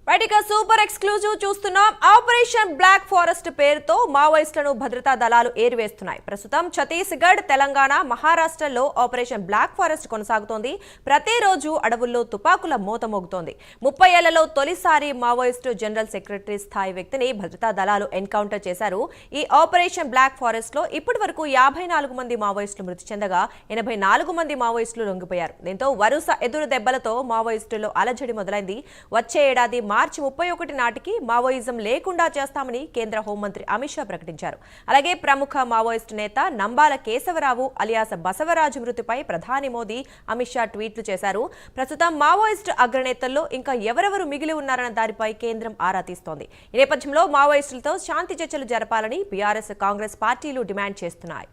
బయటిక super exclusive చూస్తున్నాం. Operation black forest పేరుతో మావోయిస్టులను భద్రతా దళాలు ఏరివేస్తున్నాయి. ప్రస్తుతం ఛత్తీస్గఢ్, తెలంగాణ, మహారాష్ట్రలో ఆపరేషన్ బ్లాక్ ఫారెస్ట్ కొనసాగుతోంది. ప్రతిరోజు అడవుల్లో తుపాకుల మోత మోగుతోంది. 30 ఏళ్లలో తొలిసారి మావోయిస్టు జనరల్ సెక్రటరీ స్థాయి వ్యక్తిని భద్రతా దళాలు ఎన్కౌంటర్ చేశారు. ఈ ఆపరేషన్ బ్లాక్ ఫారెస్ట్ లో ఇప్పటి వరకు 54 మంది మావోయిస్టులు మృతి చెందగా 84 మంది మావోయిస్టులు లొంగిపోయారు. దీంతో వరుస ఎదురు దెబ్బలతో మావోయిస్టుల్లో అలజడి మొదలైంది. వచ్చే ఏడాది మార్చి 31 నాటికి మావోయిజం లేకుండా చేస్తామని కేంద్ర హోంమంత్రి అమిత్ షా ప్రకటించారు. అలాగే ప్రముఖ మావోయిస్టు నేత నంబాల కేశవరావు అలియాస్ బసవరాజు మృతిపై ప్రధాని మోదీ, అమిత్ షా ట్వీట్లు చేశారు. ప్రస్తుతం మావోయిస్టు అగ్రనేతల్లో ఇంకా ఎవరెవరు మిగిలి ఉన్నారన్న దానిపై కేంద్రం ఆరా తీస్తోంది. ఈ నేపథ్యంలో మావోయిస్టులతో శాంతి చర్చలు జరపాలని బీఆర్ఎస్, కాంగ్రెస్ పార్టీలు డిమాండ్ చేస్తున్నాయి.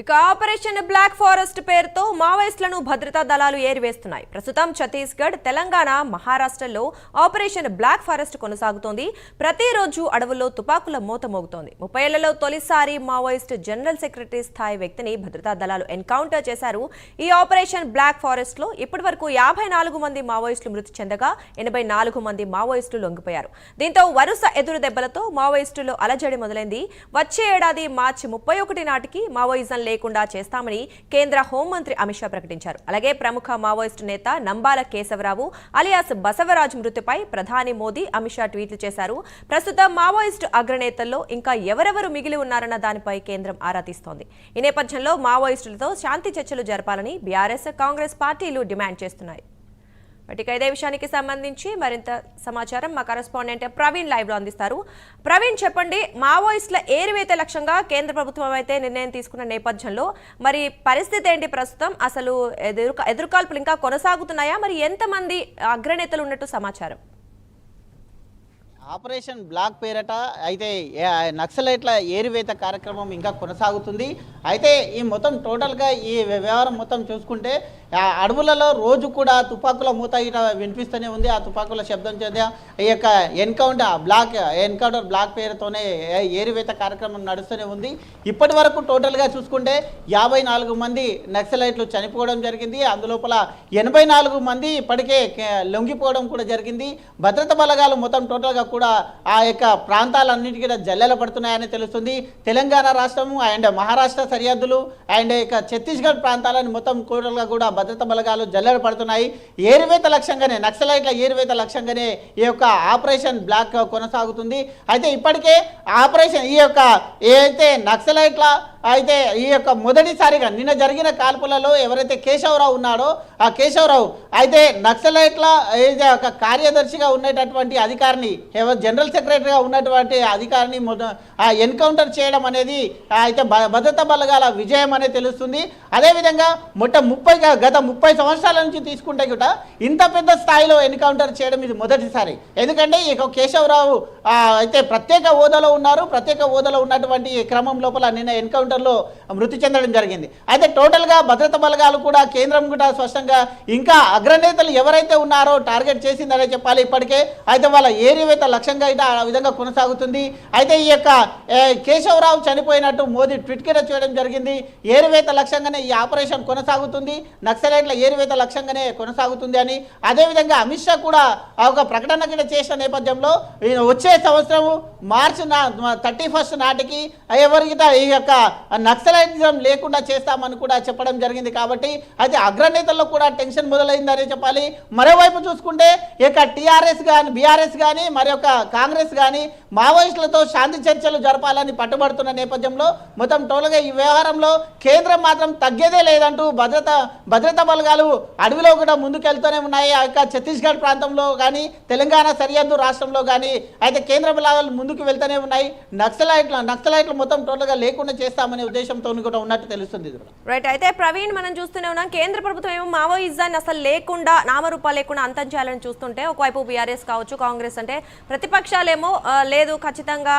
ఇక ఆపరేషన్ బ్లాక్ ఫారెస్ట్ పేరుతో మావోయిస్టులను భద్రతా దళాలు ఏరివేస్తున్నాయి. ప్రస్తుతం ఛత్తీస్గఢ్, తెలంగాణ, మహారాష్ట్రలో ఆపరేషన్ బ్లాక్ ఫారెస్ట్ కొనసాగుతోంది. ప్రతిరోజు అడవుల్లో తుపాకుల మోత మోగుతోంది. 30 ఏళ్లలో తొలిసారి మావోయిస్ట్ జనరల్ సెక్రటరీ స్థాయి వ్యక్తిని భద్రతా దళాలు ఎన్కౌంటర్ చేశారు. ఈ ఆపరేషన్ బ్లాక్ ఫారెస్ట్ లో ఇప్పటి వరకు 54 మంది మావోయిస్టులు మృతి చెందగా 84 మంది మావోయిస్టులు లొంగిపోయారు. దీంతో వరుస ఎదురు దెబ్బలతో మావోయిస్టులు అలజడి మొదలైంది. వచ్చే ఏడాది మార్చి 31 నాటికి మావోయిజం లేకుండా చేస్తామని కేంద్ర హోంమంత్రి అమిత్ షా ప్రకటించారు. అలాగే ప్రముఖ మావోయిస్టు నేత నంబాల కేశవరావు అలియాస్ బసవరాజు మృతిపై ప్రధాని మోదీ, అమిత్ షా ట్వీట్లు చేశారు. ప్రస్తుతం మావోయిస్టు అగ్రనేతల్లో ఇంకా ఎవరెవరు మిగిలి ఉన్నారన్న దానిపై కేంద్రం ఆరా తీస్తోంది. ఈ నేపథ్యంలో మావోయిస్టులతో శాంతి చర్చలు జరపాలని బీఆర్ఎస్, కాంగ్రెస్ పార్టీలు డిమాండ్ చేస్తున్నాయి. బట్ ఇదే విషయానికి సంబంధించి మరింత సమాచారం మా కరెస్పాండెంట్ ప్రవీణ్ లైవ్ లో అందిస్తారు. ప్రవీణ్, చెప్పండి, మావోయిస్టుల ఏరివేత లక్ష్యంగా కేంద్ర ప్రభుత్వం అయితే నిర్ణయం తీసుకున్న నేపథ్యంలో మరి పరిస్థితి ఏంటి ప్రస్తుతం? అసలు ఎదురుకాల్పులు ఇంకా కొనసాగుతున్నాయా? మరి ఎంతమంది అగ్రనేతలు ఉన్నట్టు సమాచారం? ఆపరేషన్ బ్లాక్ పేరట అయితే నక్సలైట్ల ఏరివేత కార్యక్రమం ఇంకా కొనసాగుతుంది. అయితే ఈ మొత్తం టోటల్గా ఈ వ్యవహారం మొత్తం చూసుకుంటే అడవులలో రోజు కూడా తుపాకుల మూత ఇట వినిపిస్తూనే ఉంది. ఆ తుపాకుల శబ్దం చేత ఈ యొక్క ఎన్కౌంటర్ బ్లాక్ పేరుతోనే ఏరివేత కార్యక్రమం నడుస్తూనే ఉంది. ఇప్పటి వరకు టోటల్గా చూసుకుంటే 54 మంది నక్సలైట్లు చనిపోవడం జరిగింది. అందులోపల 84 మంది ఇప్పటికే లొంగిపోవడం కూడా జరిగింది. భద్రతా బలగాలు మొత్తం టోటల్గా కూడా ఆ యొక్క ప్రాంతాలన్నిటికీ జల్లెల పడుతున్నాయని తెలుస్తుంది. తెలంగాణ రాష్ట్రము అండ్ మహారాష్ట్ర సరిహద్దులు అండ్ ఇక ఛత్తీస్గఢ్ ప్రాంతాలను మొత్తం టోటల్గా కూడా భద్రతా బలగాలు జల్లెడ పడుతున్నాయి. ఏరివేత లక్ష్యంగానే, నక్సలైట్ల ఏరివేత లక్ష్యంగానే ఈ యొక్క ఆపరేషన్ బ్లాక్ కొనసాగుతుంది. అయితే ఇప్పటికే ఆపరేషన్ ఈ యొక్క ఏదైతే నక్సలైట్ల అయితే ఈ యొక్క మొదటిసారిగా నిన్న జరిగిన కాల్పులలో ఎవరైతే కేశవరావు ఉన్నాడో ఆ కేశవరావు అయితే నక్సలైట్ల ఒక కార్యదర్శిగా ఉన్నటువంటి అధికారిని, జనరల్ సెక్రటరీగా ఉన్నటువంటి అధికారిని ఎన్కౌంటర్ చేయడం అనేది అయితే భద్రతా బలగాల విజయం అనేది తెలుస్తుంది. అదేవిధంగా గత 30 సంవత్సరాల నుంచి తీసుకుంటే కూడా ఇంత పెద్ద స్థాయిలో ఎన్కౌంటర్ చేయడం ఇది మొదటిసారి. ఎందుకంటే ఈ కేశవరావు అయితే ప్రత్యేక హోదాలో ఉన్నారు. ప్రత్యేక హోదాలో ఉన్నటువంటి క్రమం లోపల నిన్న ఎన్కౌంటర్ ఎన్కౌంటర్లో మృతి చెందడం జరిగింది. అయితే టోటల్గా భద్రతా బలగాలు కూడా కేంద్రం కూడా స్పష్టంగా ఇంకా అగ్రనేతలు ఎవరైతే ఉన్నారో టార్గెట్ చేసిందనే చెప్పాలి ఇప్పటికే. అయితే వాళ్ళ ఏరివేత లక్ష్యంగా అయితే ఆ విధంగా కొనసాగుతుంది. అయితే ఈ యొక్క కేశవరావు చనిపోయినట్టు మోదీ ట్వీట్ కింద చేయడం జరిగింది. ఏరివేత లక్ష్యంగానే ఈ ఆపరేషన్ కొనసాగుతుంది, నక్సలైట్ల ఏరివేత లక్ష్యంగానే కొనసాగుతుంది అని. అదేవిధంగా అమిత్ షా కూడా ఒక ప్రకటన కింద చేసిన నేపథ్యంలో వచ్చే సంవత్సరం మార్చి 31 నాటికి ఎవరికి ఈ యొక్క నక్సలైటిజం లేకుండా చేస్తామని కూడా చెప్పడం జరిగింది. కాబట్టి అయితే అగ్రనేతల్లో కూడా టెన్షన్ మొదలైందని చెప్పాలి. మరోవైపు చూసుకుంటే ఇక టీఆర్ఎస్ కానీ బీఆర్ఎస్ కానీ మరి యొక్క కాంగ్రెస్ కానీ మావోయిస్టులతో శాంతి చర్చలు జరపాలని పట్టుబడుతున్న నేపథ్యంలో మొత్తం టోల్గా ఈ వ్యవహారంలో కేంద్రం మాత్రం తగ్గేదే లేదంటూ భద్రతా బలగాలు అడవిలో కూడా ముందుకెళ్తూనే ఉన్నాయి. ఆ యొక్క ఛత్తీస్గఢ్ ప్రాంతంలో కానీ తెలంగాణ సరిహద్దు రాష్ట్రంలో కానీ అయితే కేంద్ర బలగాలు ముందుకు వెళ్తూనే ఉన్నాయి. నక్సలైట్లు మొత్తం టోటల్గా లేకుండా చేస్తామనే ఉద్దేశంతో కూడా ఉన్నట్టు తెలుస్తుంది. రైట్. అయితే ప్రవీణ్, మనం చూస్తూనే ఉన్నాం కేంద్ర ప్రభుత్వం ఏమో మావోయిజాన్ని అసలు లేకుండా నామరూపాలు లేకుండా అంతం చేయాలని చూస్తుంటే ఒకవైపు బీఆర్ఎస్ కావచ్చు, కాంగ్రెస్ అంటే ప్రతిపక్షాలేమో లేదు ఖచ్చితంగా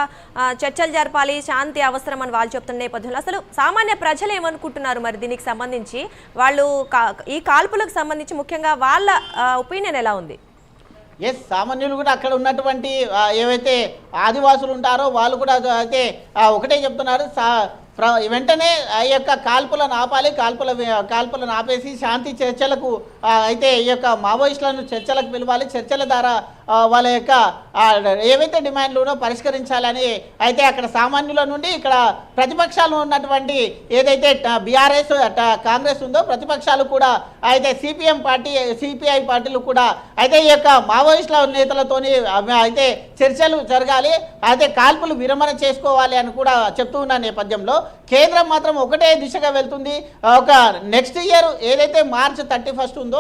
చర్చలు జరపాలి, శాంతి అవసరం అని వాళ్ళు చెప్తున్న నేపథ్యంలో అసలు సామాన్య ప్రజలు ఏమనుకుంటున్నారు మరి దీనికి సంబంధించి? వాళ్ళు ఈ కాల్పులకు సంబంధించి ముఖ్యంగా వాళ్ళ ఒపీనియన్ ఎలా ఉంది? ఎస్, సామాన్యులు కూడా అక్కడ ఉన్నటువంటి ఏవైతే ఆదివాసులు ఉంటారో వాళ్ళు కూడా అయితే ఒకటే చెప్తున్నారు, వెంటనే ఆ యొక్క కాల్పులను ఆపాలి, కాల్పులను ఆపేసి శాంతి చర్చలకు అయితే ఈ యొక్క మావోయిస్టులను చర్చలకు పిలవాలి, చర్చల ద్వారా వాళ్ళ యొక్క ఏవైతే డిమాండ్లు పరిష్కరించాలని అయితే అక్కడ సామాన్యుల నుండి ఇక్కడ ప్రతిపక్షాలు ఉన్నటువంటి ఏదైతే బీఆర్ఎస్ కాంగ్రెస్ ఉందో ప్రతిపక్షాలు కూడా అయితే సిపిఐ పార్టీలు కూడా అయితే ఈ యొక్క మావోయిస్టుల నేతలతోని అయితే చర్చలు జరగాలి, అయితే కాల్పులు విరమణ చేసుకోవాలి అని కూడా చెప్తూ ఉన్న నేపథ్యంలో కేంద్రం మాత్రం ఒకటే దిశగా వెళ్తుంది. ఒక నెక్స్ట్ ఇయర్ ఏదైతే మార్చి 31 ఉందో